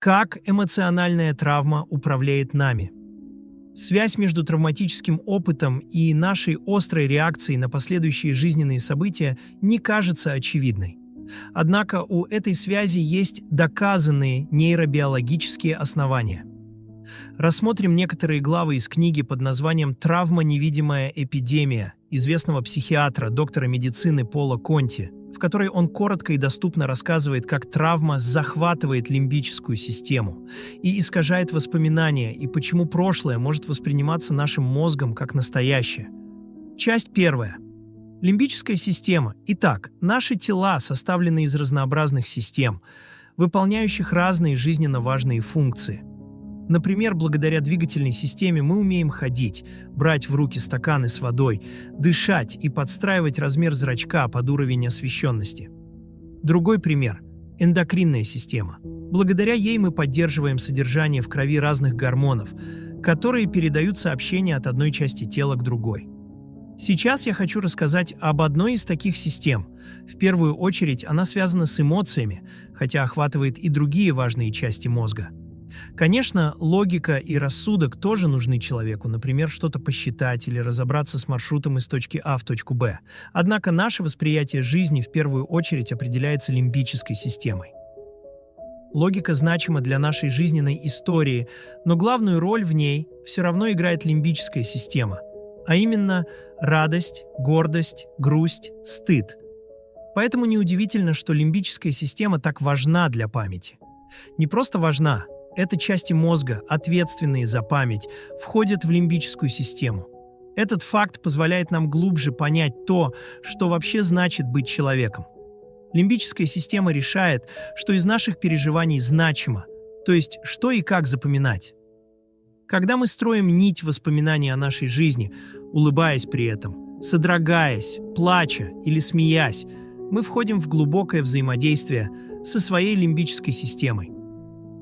Как эмоциональная травма управляет нами? Связь между травматическим опытом и нашей острой реакцией на последующие жизненные события не кажется очевидной. Однако у этой связи есть доказанные нейробиологические основания. Рассмотрим некоторые главы из книги под названием «Травма. Невидимая эпидемия» известного психиатра, доктора медицины Пола Конти, в которой он коротко и доступно рассказывает, как травма захватывает лимбическую систему и искажает воспоминания, и почему прошлое может восприниматься нашим мозгом как настоящее. Часть первая. Лимбическая система. Итак, наши тела составлены из разнообразных систем, выполняющих разные жизненно важные функции. Например, благодаря двигательной системе мы умеем ходить, брать в руки стаканы с водой, дышать и подстраивать размер зрачка под уровень освещенности. Другой пример – эндокринная система. Благодаря ей мы поддерживаем содержание в крови разных гормонов, которые передают сообщения от одной части тела к другой. Сейчас я хочу рассказать об одной из таких систем. В первую очередь она связана с эмоциями, хотя охватывает и другие важные части мозга. Конечно, логика и рассудок тоже нужны человеку, например, что-то посчитать или разобраться с маршрутом из точки А в точку Б. Однако наше восприятие жизни в первую очередь определяется лимбической системой. Логика значима для нашей жизненной истории, но главную роль в ней все равно играет лимбическая система, а именно радость, гордость, грусть, стыд. Поэтому неудивительно, что лимбическая система так важна для памяти. Не просто важна. Это части мозга, ответственные за память, входят в лимбическую систему. Этот факт позволяет нам глубже понять то, что вообще значит быть человеком. Лимбическая система решает, что из наших переживаний значимо, то есть что и как запоминать. Когда мы строим нить воспоминаний о нашей жизни, улыбаясь при этом, содрогаясь, плача или смеясь, мы входим в глубокое взаимодействие со своей лимбической системой.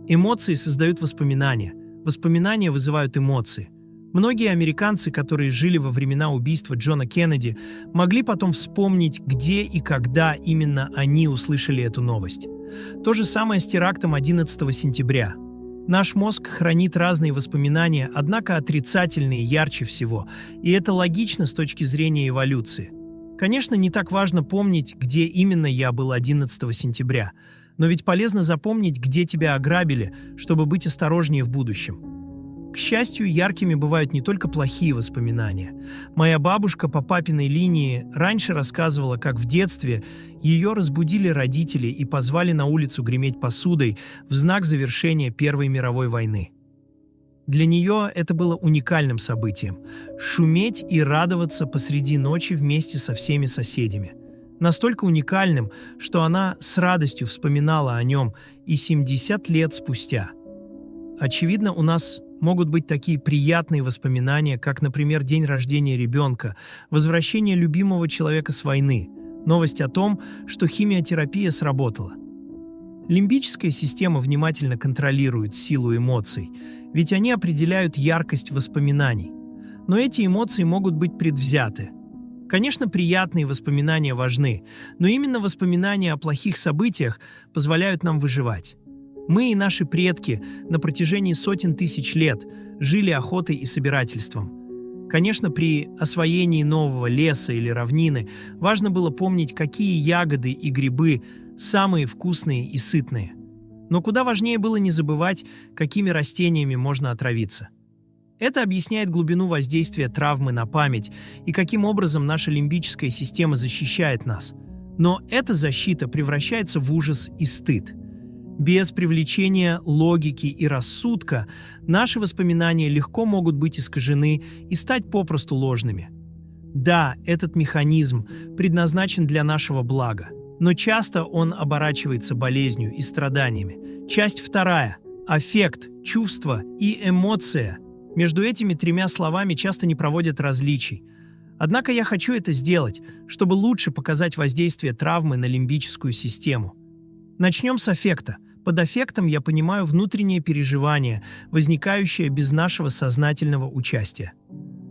Эмоции создают воспоминания. Воспоминания вызывают эмоции. Многие американцы, которые жили во времена убийства Джона Кеннеди, могли потом вспомнить, где и когда именно они услышали эту новость. То же самое с терактом 11 сентября. Наш мозг хранит разные воспоминания, однако отрицательные ярче всего, и это логично с точки зрения эволюции. Конечно, не так важно помнить, где именно я был 11 сентября, но ведь полезно запомнить, где тебя ограбили, чтобы быть осторожнее в будущем. К счастью, яркими бывают не только плохие воспоминания. Моя бабушка по папиной линии раньше рассказывала, как в детстве ее разбудили родители и позвали на улицу греметь посудой в знак завершения Первой мировой войны. Для нее это было уникальным событием – шуметь и радоваться посреди ночи вместе со всеми соседями. Настолько уникальным, что она с радостью вспоминала о нем и 70 лет спустя. Очевидно, у нас могут быть такие приятные воспоминания, как, например, день рождения ребенка, возвращение любимого человека с войны, новость о том, что химиотерапия сработала. Лимбическая система внимательно контролирует силу эмоций, ведь они определяют яркость воспоминаний. Но эти эмоции могут быть предвзяты. Конечно, приятные воспоминания важны, но именно воспоминания о плохих событиях позволяют нам выживать. Мы и наши предки на протяжении сотен тысяч лет жили охотой и собирательством. Конечно, при освоении нового леса или равнины важно было помнить, какие ягоды и грибы самые вкусные и сытные. Но куда важнее было не забывать, какими растениями можно отравиться. Это объясняет глубину воздействия травмы на память и каким образом наша лимбическая система защищает нас. Но эта защита превращается в ужас и стыд. Без привлечения логики и рассудка наши воспоминания легко могут быть искажены и стать попросту ложными. Да, этот механизм предназначен для нашего блага, но часто он оборачивается болезнью и страданиями. Часть вторая – аффект, чувство и эмоция. Между этими тремя словами часто не проводят различий. Однако я хочу это сделать, чтобы лучше показать воздействие травмы на лимбическую систему. Начнем с аффекта. Под аффектом я понимаю внутреннее переживание, возникающее без нашего сознательного участия.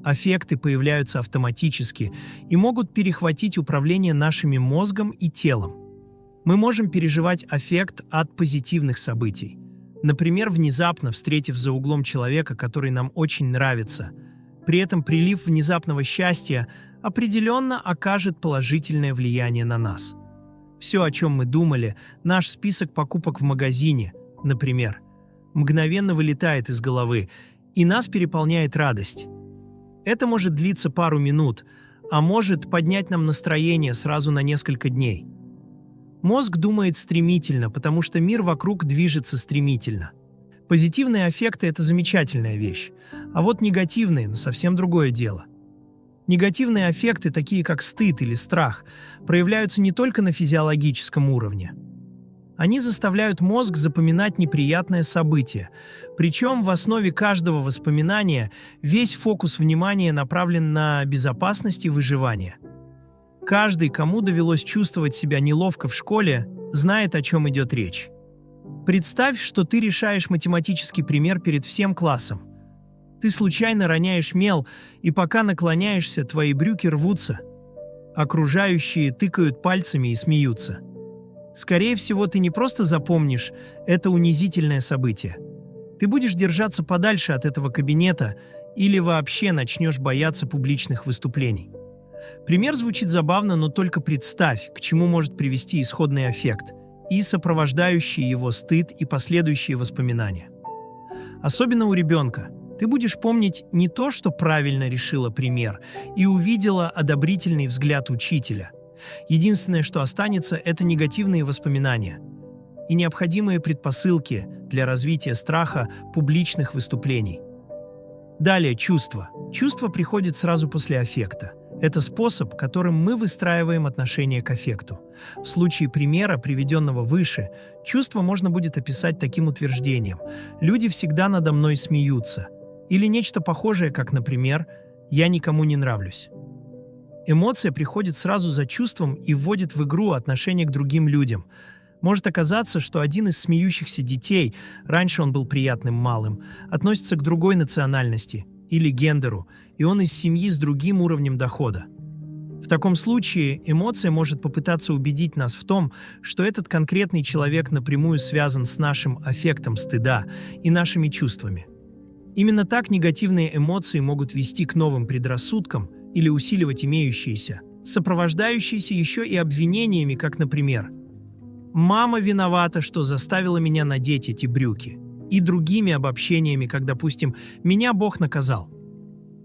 Аффекты появляются автоматически и могут перехватить управление нашими мозгом и телом. Мы можем переживать аффект от позитивных событий. Например, внезапно встретив за углом человека, который нам очень нравится. При этом прилив внезапного счастья определенно окажет положительное влияние на нас. Все, о чем мы думали, наш список покупок в магазине, например, мгновенно вылетает из головы, и нас переполняет радость. Это может длиться пару минут, а может поднять нам настроение сразу на несколько дней. Мозг думает стремительно, потому что мир вокруг движется стремительно. Позитивные аффекты – это замечательная вещь, а вот негативные – совсем другое дело. Негативные аффекты, такие как стыд или страх, проявляются не только на физиологическом уровне. Они заставляют мозг запоминать неприятное событие, причем в основе каждого воспоминания весь фокус внимания направлен на безопасность и выживание. Каждый, кому довелось чувствовать себя неловко в школе, знает, о чем идет речь. Представь, что ты решаешь математический пример перед всем классом. Ты случайно роняешь мел, и пока наклоняешься, твои брюки рвутся. Окружающие тыкают пальцами и смеются. Скорее всего, ты не просто запомнишь это унизительное событие. Ты будешь держаться подальше от этого кабинета или вообще начнешь бояться публичных выступлений. Пример звучит забавно, но только представь, к чему может привести исходный аффект и сопровождающий его стыд и последующие воспоминания. Особенно у ребенка. Ты будешь помнить не то, что правильно решила пример и увидела одобрительный взгляд учителя. Единственное, что останется, это негативные воспоминания и необходимые предпосылки для развития страха публичных выступлений. Далее чувство. Чувство приходит сразу после аффекта. Это способ, которым мы выстраиваем отношение к аффекту. В случае примера, приведенного выше, чувство можно будет описать таким утверждением: «Люди всегда надо мной смеются». Или нечто похожее, как, например, «Я никому не нравлюсь». Эмоция приходит сразу за чувством и вводит в игру отношение к другим людям. Может оказаться, что один из смеющихся детей, раньше он был приятным малым, относится к другой национальности или гендеру, и он из семьи с другим уровнем дохода. В таком случае эмоция может попытаться убедить нас в том, что этот конкретный человек напрямую связан с нашим аффектом стыда и нашими чувствами. Именно так негативные эмоции могут вести к новым предрассудкам или усиливать имеющиеся, сопровождающиеся еще и обвинениями, как, например, «Мама виновата, что заставила меня надеть эти брюки», и другими обобщениями, как, допустим, «Меня Бог наказал».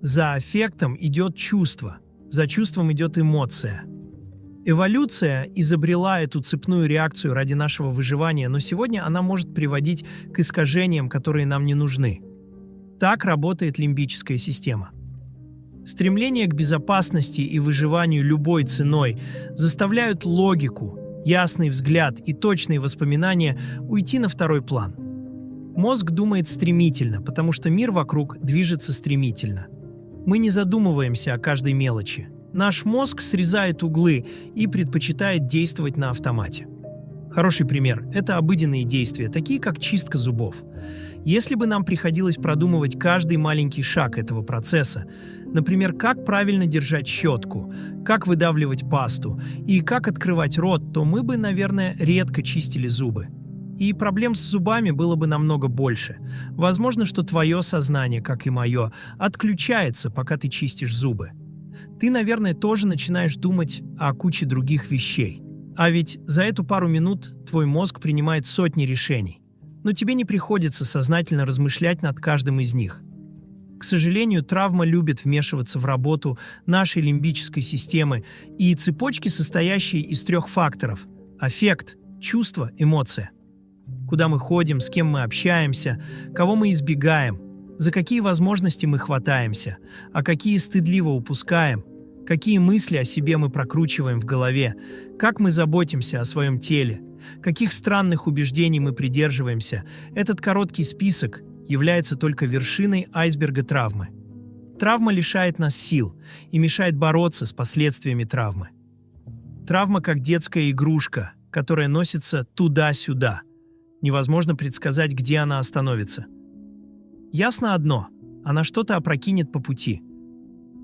За аффектом идет чувство, за чувством идет эмоция. Эволюция изобрела эту цепную реакцию ради нашего выживания, но сегодня она может приводить к искажениям, которые нам не нужны. Так работает лимбическая система. Стремление к безопасности и выживанию любой ценой заставляют логику, ясный взгляд и точные воспоминания уйти на второй план. Мозг думает стремительно, потому что мир вокруг движется стремительно. Мы не задумываемся о каждой мелочи. Наш мозг срезает углы и предпочитает действовать на автомате. Хороший пример – это обыденные действия, такие как чистка зубов. Если бы нам приходилось продумывать каждый маленький шаг этого процесса, например, как правильно держать щетку, как выдавливать пасту и как открывать рот, то мы бы, наверное, редко чистили зубы. И проблем с зубами было бы намного больше. Возможно, что твое сознание, как и мое, отключается, пока ты чистишь зубы. Ты, наверное, тоже начинаешь думать о куче других вещей. А ведь за эту пару минут твой мозг принимает сотни решений. Но тебе не приходится сознательно размышлять над каждым из них. К сожалению, травма любит вмешиваться в работу нашей лимбической системы и цепочки, состоящие из 3 факторов – аффект, чувство, эмоция. Куда мы ходим, с кем мы общаемся, кого мы избегаем, за какие возможности мы хватаемся, а какие стыдливо упускаем, какие мысли о себе мы прокручиваем в голове, как мы заботимся о своем теле, каких странных убеждений мы придерживаемся. Этот короткий список является только вершиной айсберга травмы. Травма лишает нас сил и мешает бороться с последствиями травмы. Травма как детская игрушка, которая носится туда-сюда. Невозможно предсказать, где она остановится. Ясно одно – она что-то опрокинет по пути.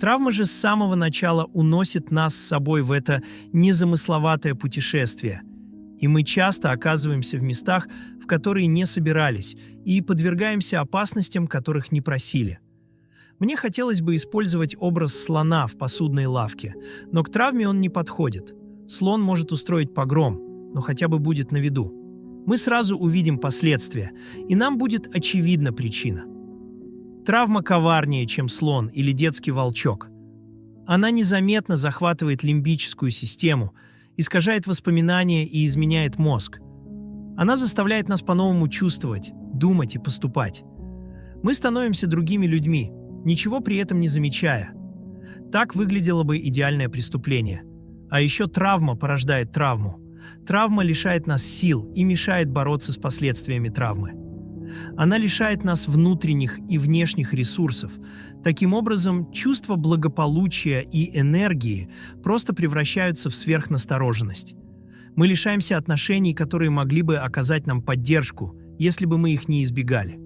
Травма же с самого начала уносит нас с собой в это незамысловатое путешествие. И мы часто оказываемся в местах, в которые не собирались, и подвергаемся опасностям, которых не просили. Мне хотелось бы использовать образ слона в посудной лавке, но к травме он не подходит. Слон может устроить погром, но хотя бы будет на виду. Мы сразу увидим последствия, и нам будет очевидна причина. Травма коварнее, чем слон или детский волчок. Она незаметно захватывает лимбическую систему, искажает воспоминания и изменяет мозг. Она заставляет нас по-новому чувствовать, думать и поступать. Мы становимся другими людьми, ничего при этом не замечая. Так выглядело бы идеальное преступление. А еще травма порождает травму. Травма лишает нас сил и мешает бороться с последствиями травмы. Она лишает нас внутренних и внешних ресурсов. Таким образом, чувства благополучия и энергии просто превращаются в сверхнастороженность. Мы лишаемся отношений, которые могли бы оказать нам поддержку, если бы мы их не избегали.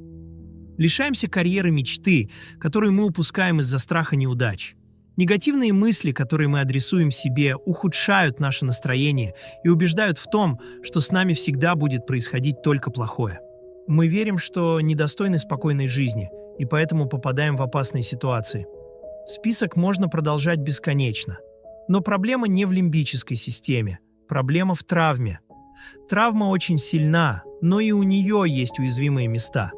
Лишаемся карьеры мечты, которую мы упускаем из-за страха неудач. Негативные мысли, которые мы адресуем себе, ухудшают наше настроение и убеждают в том, что с нами всегда будет происходить только плохое. Мы верим, что недостойны спокойной жизни, и поэтому попадаем в опасные ситуации. Список можно продолжать бесконечно. Но проблема не в лимбической системе, проблема в травме. Травма очень сильна, но и у нее есть уязвимые места.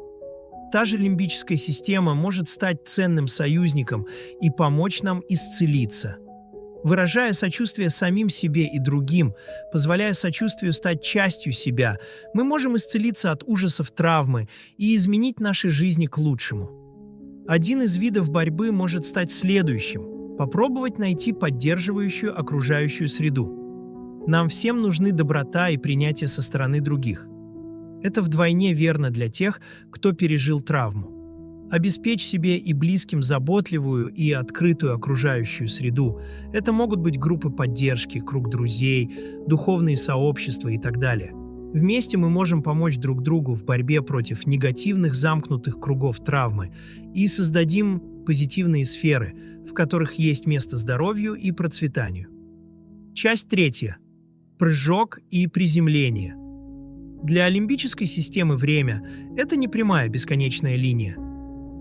Та же лимбическая система может стать ценным союзником и помочь нам исцелиться. Выражая сочувствие самим себе и другим, позволяя сочувствию стать частью себя, мы можем исцелиться от ужасов травмы и изменить наши жизни к лучшему. Один из видов борьбы может стать следующим – попробовать найти поддерживающую окружающую среду. Нам всем нужны доброта и принятие со стороны других. Это вдвойне верно для тех, кто пережил травму. Обеспечь себе и близким заботливую и открытую окружающую среду. Это могут быть группы поддержки, круг друзей, духовные сообщества и так далее. Вместе мы можем помочь друг другу в борьбе против негативных замкнутых кругов травмы и создадим позитивные сферы, в которых есть место здоровью и процветанию. Часть 3. Прыжок и приземление. Для лимбической системы время – это не прямая бесконечная линия.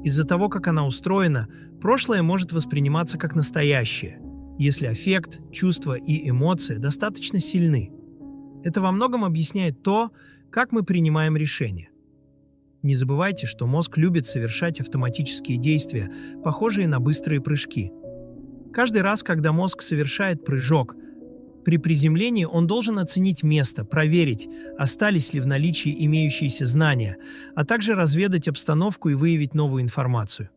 Из-за того, как она устроена, прошлое может восприниматься как настоящее, если аффект, чувства и эмоции достаточно сильны. Это во многом объясняет то, как мы принимаем решения. Не забывайте, что мозг любит совершать автоматические действия, похожие на быстрые прыжки. Каждый раз, когда мозг совершает прыжок, при приземлении он должен оценить место, проверить, остались ли в наличии имеющиеся знания, а также разведать обстановку и выявить новую информацию.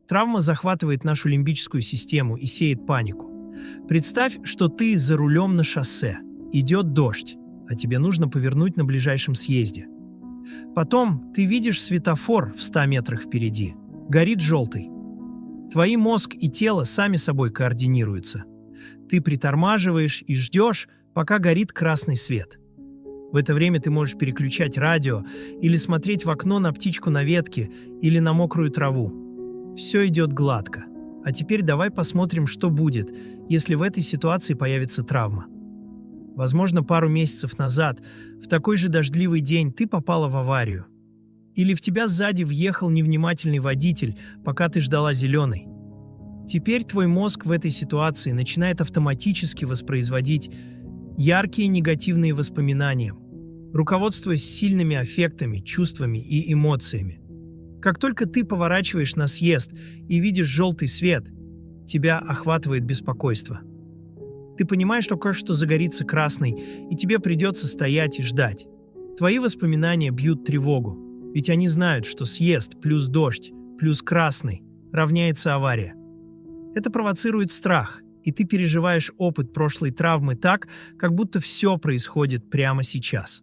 Травма захватывает нашу лимбическую систему и сеет панику. Представь, что ты за рулем на шоссе. Идет дождь, а тебе нужно повернуть на ближайшем съезде. Потом ты видишь светофор в 100 метрах впереди. Горит желтый. Твои мозг и тело сами собой координируются. Ты притормаживаешь и ждешь, пока горит красный свет. В это время ты можешь переключать радио или смотреть в окно на птичку на ветке или на мокрую траву. Все идет гладко. А теперь давай посмотрим, что будет, если в этой ситуации появится травма. Возможно, пару месяцев назад, в такой же дождливый день, ты попала в аварию. Или в тебя сзади въехал невнимательный водитель, пока ты ждала зеленый. Теперь твой мозг в этой ситуации начинает автоматически воспроизводить яркие негативные воспоминания, руководствуясь сильными аффектами, чувствами и эмоциями. Как только ты поворачиваешь на съезд и видишь желтый свет, тебя охватывает беспокойство. Ты понимаешь, что кое-что загорится красный, и тебе придется стоять и ждать. Твои воспоминания бьют тревогу, ведь они знают, что съезд плюс дождь плюс красный равняется авария. Это провоцирует страх, и ты переживаешь опыт прошлой травмы так, как будто все происходит прямо сейчас.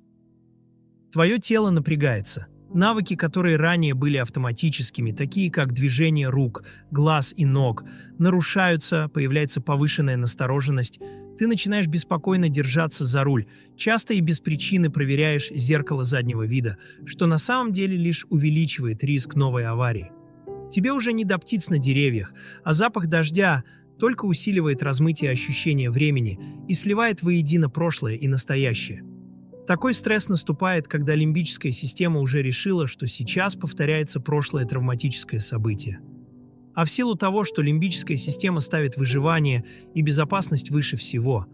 Твое тело напрягается. Навыки, которые ранее были автоматическими, такие как движение рук, глаз и ног, нарушаются, появляется повышенная настороженность. Ты начинаешь беспокойно держаться за руль, часто и без причины проверяешь зеркало заднего вида, что на самом деле лишь увеличивает риск новой аварии. Тебе уже не до птиц на деревьях, а запах дождя только усиливает размытие ощущения времени и сливает воедино прошлое и настоящее. Такой стресс наступает, когда лимбическая система уже решила, что сейчас повторяется прошлое травматическое событие. А в силу того, что лимбическая система ставит выживание и безопасность выше всего,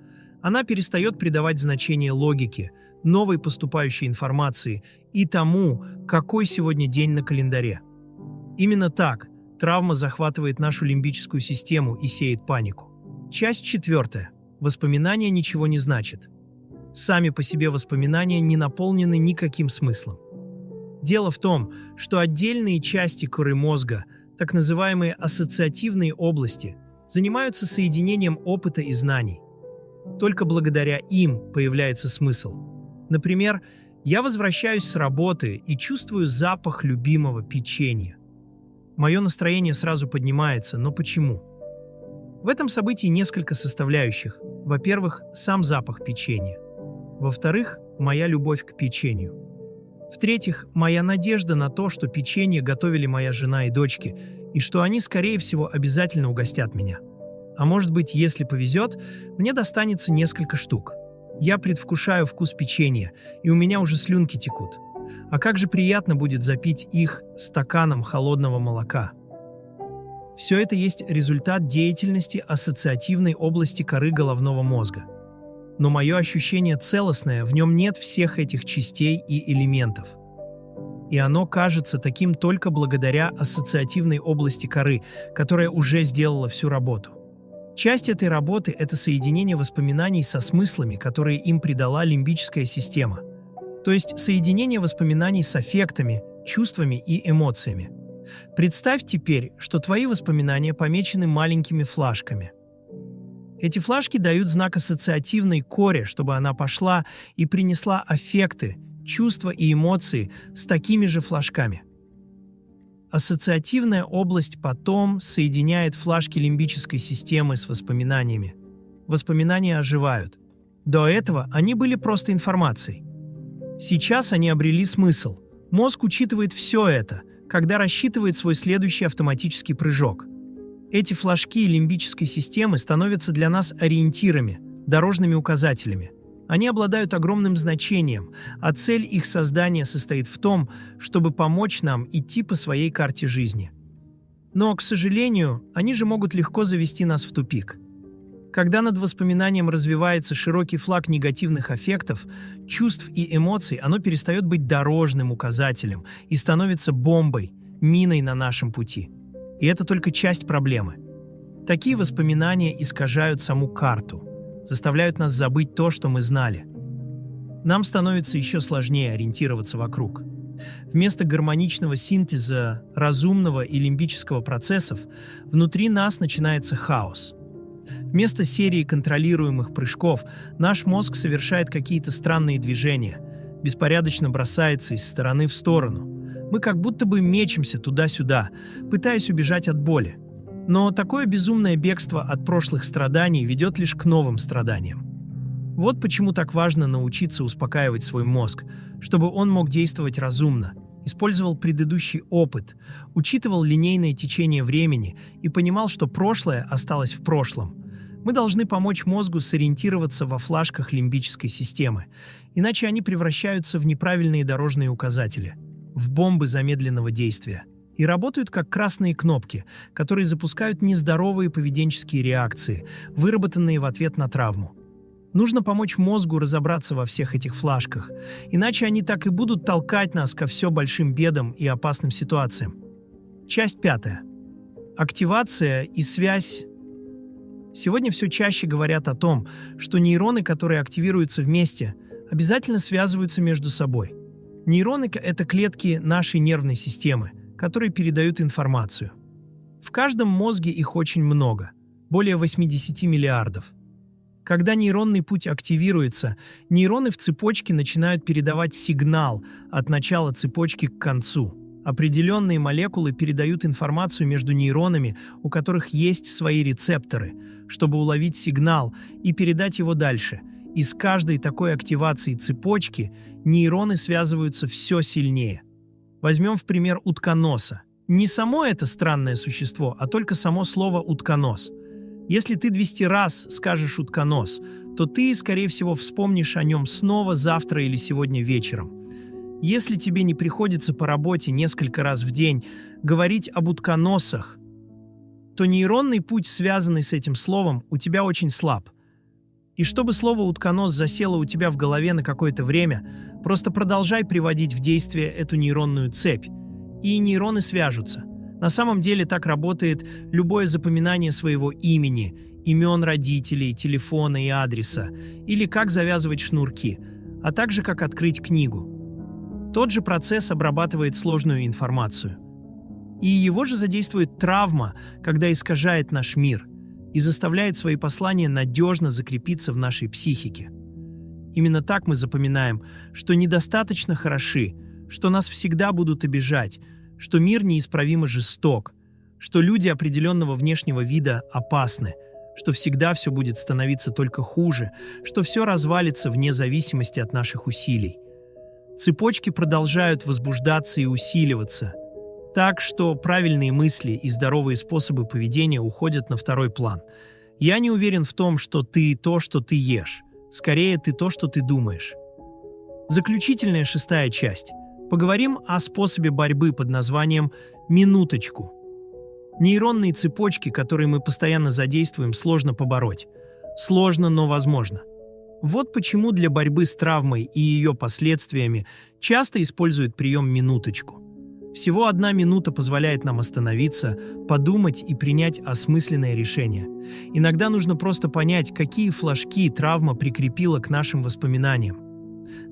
она перестает придавать значение логике, новой поступающей информации и тому, какой сегодня день на календаре. Именно так травма захватывает нашу лимбическую систему и сеет панику. Часть 4. Воспоминания ничего не значат. Сами по себе воспоминания не наполнены никаким смыслом. Дело в том, что отдельные части коры мозга, так называемые ассоциативные области, занимаются соединением опыта и знаний. Только благодаря им появляется смысл. Например, я возвращаюсь с работы и чувствую запах любимого печенья. Мое настроение сразу поднимается, но почему? В этом событии несколько составляющих. Во-первых, сам запах печенья. Во-вторых, моя любовь к печенью. В-третьих, моя надежда на то, что печенье готовили моя жена и дочки, и что они, скорее всего, обязательно угостят меня. А может быть, если повезет, мне достанется несколько штук. Я предвкушаю вкус печенья, и у меня уже слюнки текут. А как же приятно будет запить их стаканом холодного молока. Все это есть результат деятельности ассоциативной области коры головного мозга. Но мое ощущение целостное, в нем нет всех этих частей и элементов. И оно кажется таким только благодаря ассоциативной области коры, которая уже сделала всю работу. Часть этой работы – это соединение воспоминаний со смыслами, которые им придала лимбическая система. То есть соединение воспоминаний с аффектами, чувствами и эмоциями. Представь теперь, что твои воспоминания помечены маленькими флажками. Эти флажки дают знак ассоциативной коре, чтобы она пошла и принесла аффекты, чувства и эмоции с такими же флажками. Ассоциативная область потом соединяет флажки лимбической системы с воспоминаниями. Воспоминания оживают. До этого они были просто информацией. Сейчас они обрели смысл. Мозг учитывает все это, когда рассчитывает свой следующий автоматический прыжок. Эти флажки лимбической системы становятся для нас ориентирами, дорожными указателями. Они обладают огромным значением, а цель их создания состоит в том, чтобы помочь нам идти по своей карте жизни. Но, к сожалению, они же могут легко завести нас в тупик. Когда над воспоминанием развивается широкий флаг негативных аффектов, чувств и эмоций, оно перестает быть дорожным указателем и становится бомбой, миной на нашем пути. И это только часть проблемы. Такие воспоминания искажают саму карту, заставляют нас забыть то, что мы знали. Нам становится еще сложнее ориентироваться вокруг. Вместо гармоничного синтеза разумного и лимбического процессов внутри нас начинается хаос. Вместо серии контролируемых прыжков наш мозг совершает какие-то странные движения, беспорядочно бросается из стороны в сторону. Мы как будто бы мечемся туда-сюда, пытаясь убежать от боли. Но такое безумное бегство от прошлых страданий ведет лишь к новым страданиям. Вот почему так важно научиться успокаивать свой мозг, чтобы он мог действовать разумно, использовал предыдущий опыт, учитывал линейное течение времени и понимал, что прошлое осталось в прошлом. Мы должны помочь мозгу сориентироваться во флажках лимбической системы, иначе они превращаются в неправильные дорожные указатели, в бомбы замедленного действия, и работают как красные кнопки, которые запускают нездоровые поведенческие реакции, выработанные в ответ на травму. Нужно помочь мозгу разобраться во всех этих флажках, иначе они так и будут толкать нас ко все большим бедам и опасным ситуациям. Часть 5. Активация и связь. Сегодня все чаще говорят о том, что нейроны, которые активируются вместе, обязательно связываются между собой. Нейроны – это клетки нашей нервной системы, которые передают информацию. В каждом мозге их очень много, более 80 миллиардов. Когда нейронный путь активируется, нейроны в цепочке начинают передавать сигнал от начала цепочки к концу. Определенные молекулы передают информацию между нейронами, у которых есть свои рецепторы, чтобы уловить сигнал и передать его дальше. И с каждой такой активацией цепочки нейроны связываются все сильнее. Возьмем в пример утконоса. Не само это странное существо, а только само слово «утконос». Если ты 200 раз скажешь утконос, то ты, скорее всего, вспомнишь о нем снова завтра или сегодня вечером. Если тебе не приходится по работе несколько раз в день говорить об утконосах, то нейронный путь, связанный с этим словом, у тебя очень слаб. И чтобы слово «утконос» засело у тебя в голове на какое-то время, просто продолжай приводить в действие эту нейронную цепь, и нейроны свяжутся. На самом деле так работает любое запоминание своего имени, имен родителей, телефона и адреса, или как завязывать шнурки, а также как открыть книгу. Тот же процесс обрабатывает сложную информацию. И его же задействует травма, когда искажает наш мир и заставляет свои послания надежно закрепиться в нашей психике. Именно так мы запоминаем, что недостаточно хороши, что нас всегда будут обижать, что мир неисправимо жесток, что люди определенного внешнего вида опасны, что всегда все будет становиться только хуже, что все развалится вне зависимости от наших усилий. Цепочки продолжают возбуждаться и усиливаться, так что правильные мысли и здоровые способы поведения уходят на второй план. Я не уверен в том, что ты то, что ты ешь. Скорее, ты то, что ты думаешь. Заключительная 6-я часть. Поговорим о способе борьбы под названием «минуточку». Нейронные цепочки, которые мы постоянно задействуем, сложно побороть. Сложно, но возможно. Вот почему для борьбы с травмой и ее последствиями часто используют прием «минуточку». Всего 1 минута позволяет нам остановиться, подумать и принять осмысленное решение. Иногда нужно просто понять, какие флажки травма прикрепила к нашим воспоминаниям.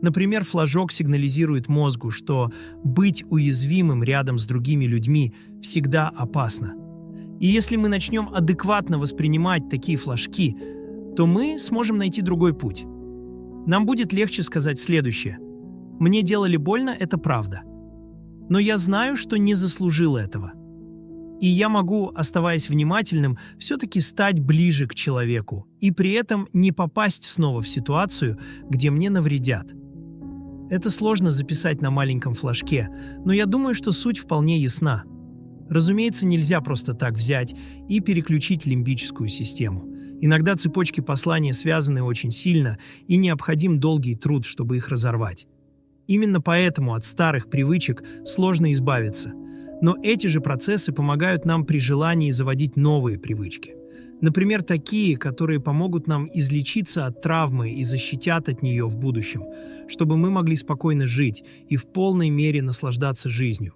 Например, флажок сигнализирует мозгу, что быть уязвимым рядом с другими людьми всегда опасно. И если мы начнем адекватно воспринимать такие флажки, то мы сможем найти другой путь. Нам будет легче сказать следующее: «Мне делали больно, это правда. Но я знаю, что не заслужил этого. И я могу, оставаясь внимательным, все-таки стать ближе к человеку и при этом не попасть снова в ситуацию, где мне навредят». Это сложно записать на маленьком флажке, но я думаю, что суть вполне ясна. Разумеется, нельзя просто так взять и переключить лимбическую систему. Иногда цепочки послания связаны очень сильно, и необходим долгий труд, чтобы их разорвать. Именно поэтому от старых привычек сложно избавиться. Но эти же процессы помогают нам при желании заводить новые привычки. Например, такие, которые помогут нам излечиться от травмы и защитят от нее в будущем, чтобы мы могли спокойно жить и в полной мере наслаждаться жизнью.